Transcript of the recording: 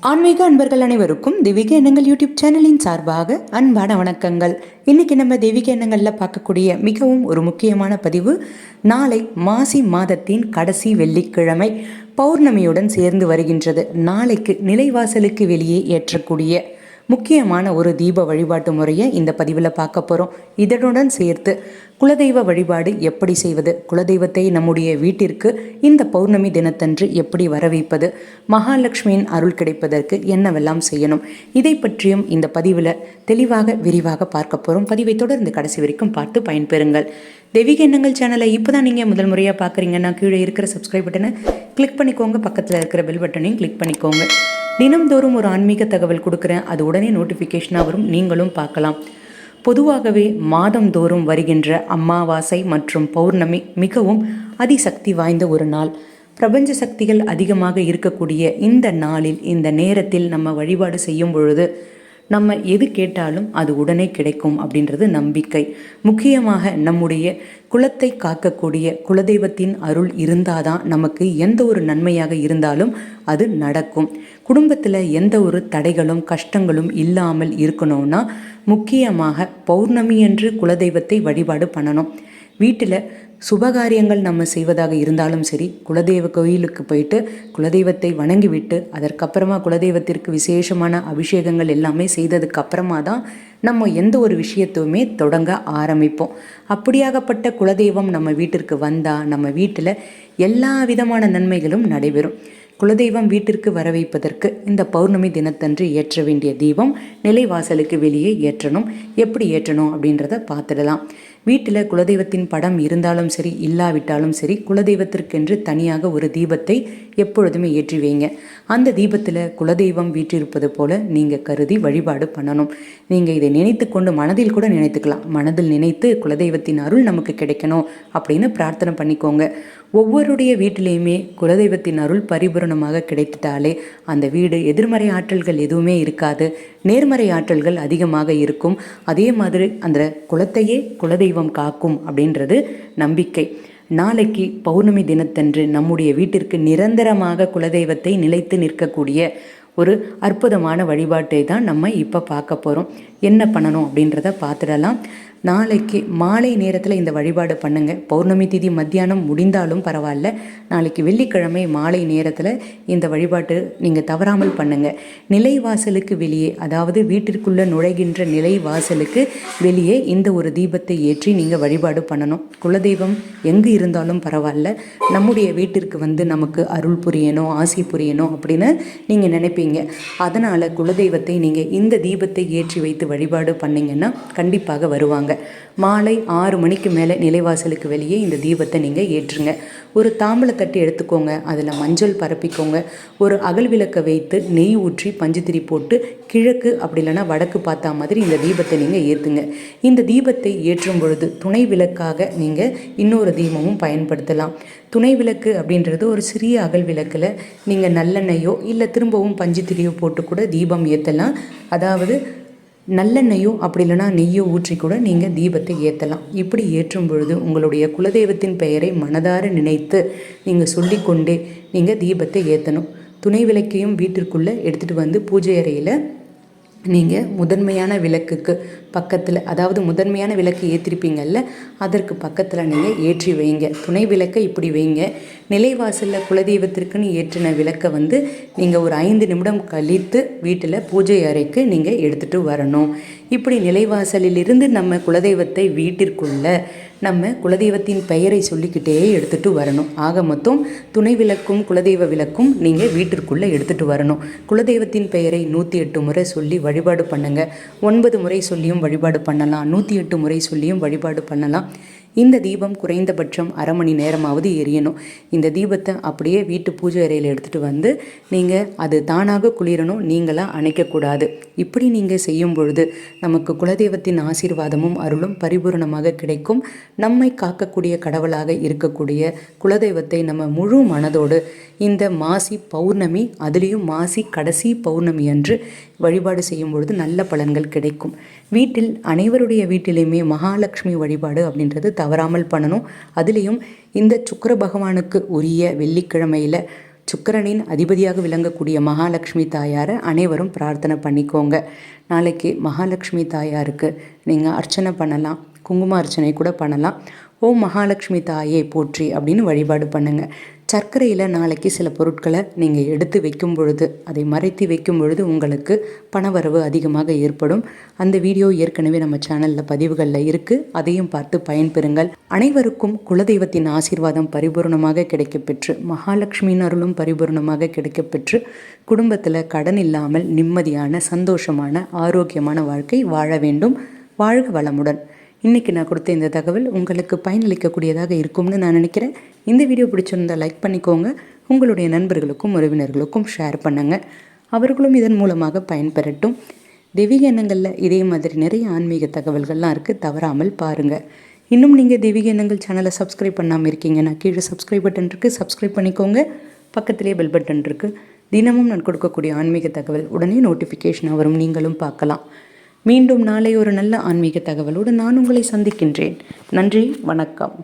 ஆன்மீக அன்பர்கள் அனைவருக்கும் தெய்வீக எண்ணங்கள் யூடியூப் சேனலின் சார்பாக அன்பான வணக்கங்கள். இன்னைக்கு நம்ம தெய்வீக எண்ணங்களில் பார்க்கக்கூடிய மிகவும் ஒரு முக்கியமான பதிவு, நாளை மாசி மாதத்தின் கடைசி வெள்ளிக்கிழமை பௌர்ணமியுடன் சேர்ந்து வருகின்றது. நாளைக்கு நிலைவாசலுக்கு வெளியே ஏற்றக்கூடிய முக்கியமான ஒரு தீப வழிபாட்டு முறையை இந்த பதிவில் பார்க்க போகிறோம். இதனுடன் சேர்த்து குலதெய்வ வழிபாடு எப்படி செய்வது, குலதெய்வத்தை நம்முடைய வீட்டிற்கு இந்த பௌர்ணமி தினத்தன்று எப்படி வரவைப்பது, மகாலட்சுமியின் அருள் கிடைப்பதற்கு என்னவெல்லாம் செய்யணும், இதை பற்றியும் இந்த பதிவில் தெளிவாக விரிவாக பார்க்க போகிறோம். பதிவை தொடர்ந்து கடைசி வரைக்கும் பார்த்து பயன்பெறுங்கள். தெய்வீக எண்ணங்கள் சேனலை இப்போ தான் நீங்கள் முதல் முறையாக பார்க்குறீங்கன்னா கீழே இருக்கிற சப்ஸ்கிரைப் பட்டனை கிளிக் பண்ணிக்கோங்க, பக்கத்தில் இருக்கிற பெல் பட்டனையும் கிளிக் பண்ணிக்கோங்க. தினம்தோறும் ஒரு ஆன்மீக தகவல் கொடுக்குறேன், அது உடனே நோட்டிஃபிகேஷனாக வரும், நீங்களும் பார்க்கலாம். பொதுவாகவே மாதந்தோறும் வருகின்ற அமாவாசை மற்றும் பௌர்ணமி மிகவும் அதிசக்தி வாய்ந்த ஒரு நாள். பிரபஞ்ச சக்திகள் அதிகமாக இருக்கக்கூடிய இந்த நாளில், இந்த நேரத்தில் நம்ம வழிபாடு செய்யும் பொழுது நம்ம எது கேட்டாலும் அது உடனே கிடைக்கும் அப்படின்றது நம்பிக்கை. முக்கியமாக நம்முடைய குலத்தை காக்கக்கூடிய குலதெய்வத்தின் அருள் இருந்தாதான் நமக்கு எந்த ஒரு நன்மையாக இருந்தாலும் அது நடக்கும். குடும்பத்தில் எந்த ஒரு தடைகளும் கஷ்டங்களும் இல்லாமல் இருக்கணும்னா முக்கியமாக பௌர்ணமி என்று குலதெய்வத்தை வழிபாடு பண்ணணும். வீட்டில் சுபகாரியங்கள் நம்ம செய்வதாக இருந்தாலும் சரி, குலதெய்வ கோயிலுக்கு போயிட்டு குலதெய்வத்தை வணங்கிவிட்டு அதற்கப்புறமா குலதெய்வத்திற்கு விசேஷமான அபிஷேகங்கள் எல்லாமே செய்ததுக்கு அப்புறமா தான் நம்ம எந்த ஒரு விஷயத்தையுமே தொடங்க ஆரம்பிப்போம். அப்படியாகப்பட்ட குலதெய்வம் நம்ம வீட்டிற்கு வந்தால் நம்ம வீட்டில் எல்லா விதமான நன்மைகளும் நடைபெறும். குலதெய்வம் வீட்டிற்கு வர வைப்பதற்கு இந்த பௌர்ணமி தினத்தன்று ஏற்ற வேண்டிய தீபம் நிலைவாசலுக்கு வெளியே ஏற்றணும். எப்படி ஏற்றணும் அப்படின்றத பார்த்துடலாம். வீட்டில் குலதெய்வத்தின் படம் இருந்தாலும் சரி, இல்லாவிட்டாலும் சரி, குலதெய்வத்திற்கென்று தனியாக ஒரு தீபத்தை எப்பொழுதுமே ஏற்றி வைங்க. அந்த தீபத்தில் குலதெய்வம் வீற்றிருப்பது போல நீங்கள் கருதி வழிபாடு பண்ணணும். நீங்கள் இதை நினைத்து கொண்டு மனதில் கூட நினைத்துக்கலாம். மனதில் நினைத்து குலதெய்வத்தின் அருள் நமக்கு கிடைக்கணும் அப்படின்னு பிரார்த்தனை பண்ணிக்கோங்க. ஒவ்வொருடைய வீட்டிலையுமே குலதெய்வத்தின் அருள் பரிபூரணமாக கிடைத்துட்டாலே அந்த வீடு எதிர்மறை ஆற்றல்கள் எதுவுமே இருக்காது, நேர்மறை ஆற்றல்கள் அதிகமாக இருக்கும். அதே மாதிரி அந்த குலத்தையே குலதெய்வம் காக்கும் அப்படின்றது நம்பிக்கை. நாளைக்கு பௌர்ணமி தினத்தன்று நம்முடைய வீட்டிற்கு நிரந்தரமாக குலதெய்வத்தை நிலைத்து நிற்கக்கூடிய ஒரு அற்புதமான வழிபாட்டை தான் நம்ம இப்போ பார்க்க போகிறோம். என்ன பண்ணணும் அப்படின்றத பார்த்துடலாம். நாளைக்கு மாலை நேரத்தில் இந்த வழிபாடு பண்ணுங்கள். பௌர்ணமி திதி மத்தியானம் முடிந்தாலும் பரவாயில்ல, நாளைக்கு வெள்ளிக்கிழமை மாலை நேரத்தில் இந்த வழிபாட்டு நீங்கள் தவறாமல் பண்ணுங்கள். நிலைவாசலுக்கு வெளியே, அதாவது வீட்டிற்குள்ளே நுழைகின்ற நிலைவாசலுக்கு வெளியே இந்த ஒரு தீபத்தை ஏற்றி நீங்கள் வழிபாடு பண்ணணும். குலதெய்வம் எங்கு இருந்தாலும் பரவாயில்ல, நம்முடைய வீட்டிற்கு வந்து நமக்கு அருள் புரியணும், ஆசி புரியணும் அப்படின்னு நீங்கள் நினைப்பீங்க. அதனால் குலதெய்வத்தை நீங்கள் இந்த தீபத்தை ஏற்றி வைத்து வழிபாடு பண்ணிங்கன்னா கண்டிப்பாக வருவாங்க. மாலை 6 மணிக்கு மேலே நிலைவாசலுக்கு வெளியே இந்த தீபத்தை நீங்கள் ஏற்றுங்க. ஒரு தாம்பூலத்தட்டு எடுத்துக்கோங்க, அதில் மஞ்சள் பரப்பிக்கோங்க. ஒரு அகல் விளக்கை வைத்து நெய் ஊற்றி பஞ்சுத்திரி போட்டு கிழக்கு அப்படி இல்லைன்னா வடக்கு பார்த்தா மாதிரி இந்த தீபத்தை நீங்கள் ஏற்றுங்க. இந்த தீபத்தை ஏற்றும் பொழுது துணை விளக்காக நீங்கள் இன்னொரு தீபமும் பயன்படுத்தலாம். துணை விளக்கு அப்படின்றது ஒரு சிறிய அகல் விளக்கில் நீங்கள் நல்லெண்ணெயோ இல்லை திரும்பவும் பஞ்சுத்திரியோ போட்டு கூட தீபம் ஏற்றலாம். அதாவது நல்லெண்ணெயோ அப்படி இல்லைனா நெய்யோ ஊற்றி கூட நீங்கள் தீபத்தை ஏற்றலாம். இப்படி ஏற்றும் பொழுது உங்களுடைய குலதெய்வத்தின் பெயரை மனதார நினைத்து நீங்கள் சொல்லிக்கொண்டே நீங்கள் தீபத்தை ஏற்றணும். துணை விளக்கையும் வீட்டிற்குள்ளே எடுத்துகிட்டு வந்து பூஜை அறையில் நீங்கள் முதன்மையான விளக்குக்கு பக்கத்தில், அதாவது முதன்மையான விளக்கு ஏற்றிருப்பீங்கள்ல அதற்கு பக்கத்தில் நீங்கள் ஏற்றி வைங்க. துணை விளக்கை இப்படி வைங்க. நிலைவாசலில் குலதெய்வத்திற்குன்னு ஏற்றின விளக்கை வந்து நீங்கள் ஒரு 5 நிமிடம் கழித்து வீட்டில் பூஜை அறைக்கு நீங்கள் எடுத்துகிட்டு வரணும். இப்படி நிலைவாசலிலிருந்து நம்ம குலதெய்வத்தை வீட்டிற்குள்ளே நம்ம குலதெய்வத்தின் பெயரை சொல்லிக்கிட்டே எடுத்துகிட்டு வரணும். ஆக மொத்தம் துணை விளக்கும் குலதெய்வ விளக்கும் நீங்கள் வீட்டிற்குள்ளே எடுத்துகிட்டு வரணும். குலதெய்வத்தின் பெயரை 108 முறை சொல்லி வழிபாடு பண்ணுங்கள். 9 முறை சொல்லியும் வழிபாடு பண்ணலாம், 108 முறை சொல்லியும் வழிபாடு பண்ணலாம். இந்த தீபம் குறைந்தபட்சம் அரை மணி நேரமாவது எரியணும். இந்த தீபத்தை அப்படியே வீட்டு பூஜை அறையில் எடுத்துகிட்டு வந்து நீங்கள் அது தானாக குளிரணும், நீங்களாக அணைக்கக்கூடாது. இப்படி நீங்கள் செய்யும் பொழுது நமக்கு குலதெய்வத்தின் ஆசீர்வாதமும் அருளும் பரிபூரணமாக கிடைக்கும். நம்மை காக்கக்கூடிய கடவுளாக இருக்கக்கூடிய குலதெய்வத்தை நம்ம முழு மனதோடு இந்த மாசி பௌர்ணமி, அதுலேயும் மாசி கடைசி பௌர்ணமி அன்று வழிபாடு செய்யும் பொழுது நல்ல பலன்கள் கிடைக்கும். வீட்டில் அனைவருடைய வீட்டிலையுமே மகாலட்சுமி வழிபாடு அப்படின்றது தவறாமல் பண்ணணும். அதுலேயும் இந்த சுக்கிர பகவானுக்கு உரிய வெள்ளிக்கிழமையில் சுக்கிரனின் அதிபதியாக விளங்கக்கூடிய மகாலட்சுமி தாயாரை அனைவரும் பிரார்த்தனை பண்ணிக்கோங்க. நாளைக்கு மகாலட்சுமி தாயாருக்கு நீங்கள் அர்ச்சனை பண்ணலாம், குங்கும அர்ச்சனை கூட பண்ணலாம். ஓம் மகாலட்சுமி தாயே போற்றி அப்படின்னு வழிபாடு பண்ணுங்கள். சர்க்கரையில் நாளைக்கு சில பொருட்களை நீங்கள் எடுத்து வைக்கும் பொழுது, அதை மறைத்து வைக்கும் பொழுது உங்களுக்கு பணவரவு அதிகமாக ஏற்படும். அந்த வீடியோ ஏற்கனவே நம்ம சேனலில் பதிவுகளில் இருக்குது, அதையும் பார்த்து பயன்பெறுங்கள். அனைவருக்கும் குலதெய்வத்தின் ஆசீர்வாதம் பரிபூர்ணமாக கிடைக்கப்பெற்று, மகாலட்சுமியின் அருளும் பரிபூர்ணமாக கிடைக்கப்பெற்று, குடும்பத்தில் கடன் இல்லாமல் நிம்மதியான சந்தோஷமான ஆரோக்கியமான வாழ்க்கை வாழ வேண்டும். வாழ்க வளமுடன். இன்றைக்கி நான் கொடுத்த இந்த தகவல் உங்களுக்கு பயனளிக்கக்கூடியதாக இருக்கும்னு நான் நினைக்கிறேன். இந்த வீடியோ பிடிச்சிருந்தால் லைக் பண்ணிக்கோங்க. உங்களுடைய நண்பர்களுக்கும் உறவினர்களுக்கும் ஷேர் பண்ணுங்கள். அவர்களும் இதன் மூலமாக பயன்பெறட்டும். தெய்வீக எண்ணங்களில் இதே மாதிரி நிறைய ஆன்மீக தகவல்கள்லாம் இருக்குது, தவறாமல் பாருங்கள். இன்னும் நீங்கள் தெய்வீக எண்ணங்கள் சேனலை சப்ஸ்கிரைப் பண்ணாமல் இருக்கீங்கன்னா கீழே சப்ஸ்கிரைப் பட்டன் இருக்குது, சப்ஸ்கிரைப் பண்ணிக்கோங்க. பக்கத்திலே பெல் பட்டன் இருக்குது. தினமும் நான் கொடுக்கக்கூடிய ஆன்மீக தகவல் உடனே நோட்டிஃபிகேஷன் வரும், நீங்களும் பார்க்கலாம். மீண்டும் நாளை ஒரு நல்ல ஆன்மீக தகவலோடு நான் உங்களை சந்திக்கின்றேன். நன்றி, வணக்கம்.